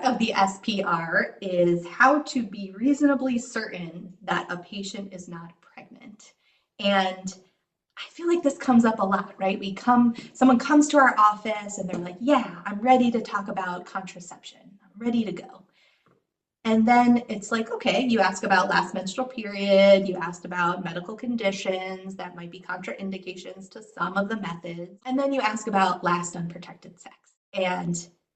of the SPR is how to be reasonably certain that a patient is not pregnant. And I feel like this comes up a lot, right? Someone comes to our office and they're like, yeah, I'm ready to talk about contraception. I'm ready to go. And then it's like, okay, you ask about last menstrual period, you asked about medical conditions that might be contraindications to some of the methods, and then you ask about last unprotected sex. And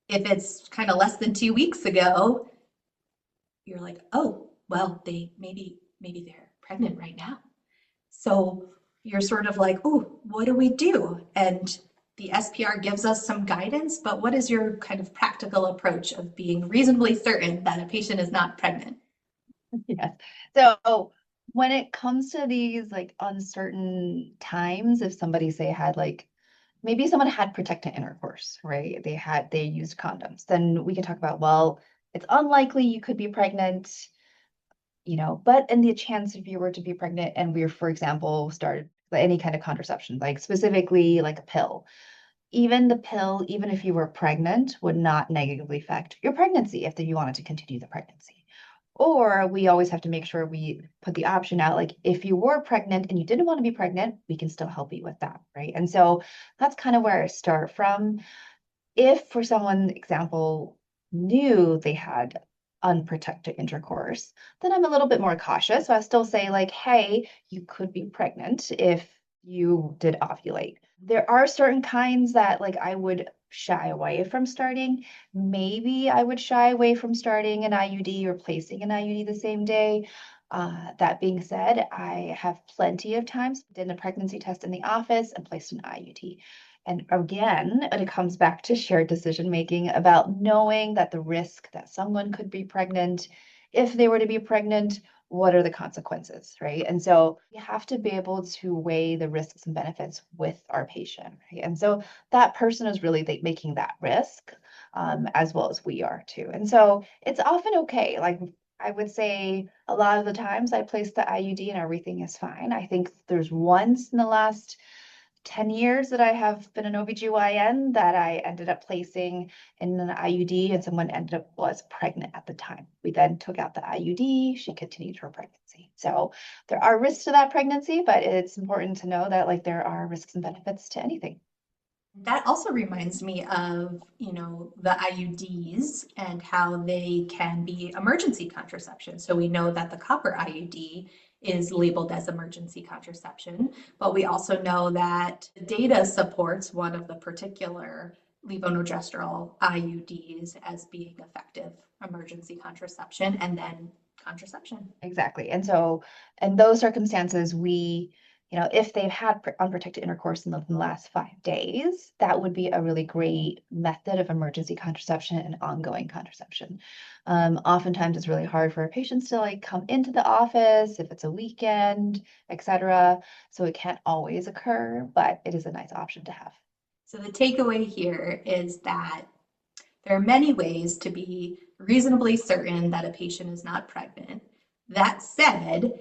if it's kind of less than 2 weeks ago, you're like, oh, well, maybe they're pregnant right now. So you're sort of like, oh, what do we do? And the SPR gives us some guidance, but what is your kind of practical approach of being reasonably certain that a patient is not pregnant? Yes. So when it comes to these like uncertain times, if somebody say had like maybe someone had protected intercourse, right? They used condoms, then we can talk about, well, it's unlikely you could be pregnant, but in the chance if you were to be pregnant and we, for example, started any kind of contraception, like specifically like a pill, even the pill, even if you were pregnant, would not negatively affect your pregnancy if you wanted to continue the pregnancy. Or we always have to make sure we put the option out, like if you were pregnant and you didn't want to be pregnant, we can still help you with that, right? And so that's kind of where I start from. If for someone, example, knew they had unprotected intercourse, then I'm a little bit more cautious. So I still say like, hey, you could be pregnant if you did ovulate. There are certain kinds that like I would shy away from starting. Maybe I would shy away from starting an IUD or placing an IUD the same day. That being said, I have plenty of times did a pregnancy test in the office and placed an IUD. And again, it comes back to shared decision making about knowing that the risk that someone could be pregnant, if they were to be pregnant, what are the consequences, right? And so we have to be able to weigh the risks and benefits with our patient, right? And so that person is really making that risk, as well as we are too. And so it's often okay. Like I would say a lot of the times I place the IUD and everything is fine. I think there's once in the last 10 years that I have been an OBGYN that I ended up placing in an IUD and someone was pregnant at the time. We then took out the IUD, she continued her pregnancy. So there are risks to that pregnancy, but it's important to know that like there are risks and benefits to anything. That also reminds me of, the IUDs and how they can be emergency contraception. So we know that the copper IUD is labeled as emergency contraception, but we also know that data supports one of the particular levonorgestrel IUDs as being effective emergency contraception and then contraception. Exactly. And so in those circumstances, if they've had unprotected intercourse in the last 5 days, that would be a really great method of emergency contraception and ongoing contraception. Oftentimes it's really hard for patients to like come into the office if it's a weekend, etc. So it can't always occur, but it is a nice option to have. So the takeaway here is that there are many ways to be reasonably certain that a patient is not pregnant. That said,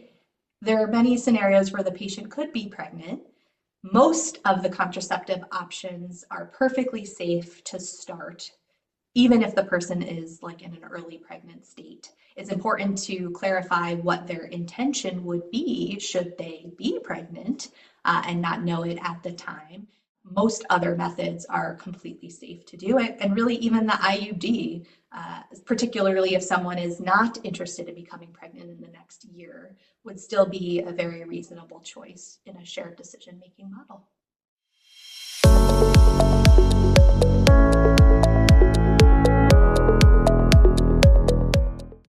there are many scenarios where the patient could be pregnant. Most of the contraceptive options are perfectly safe to start, even if the person is like in an early pregnant state. It's important to clarify what their intention would be should they be pregnant and not know it at the time. Most other methods are completely safe to do it. And really, even the IUD, particularly if someone is not interested in becoming pregnant in the next year, would still be a very reasonable choice in a shared decision making model.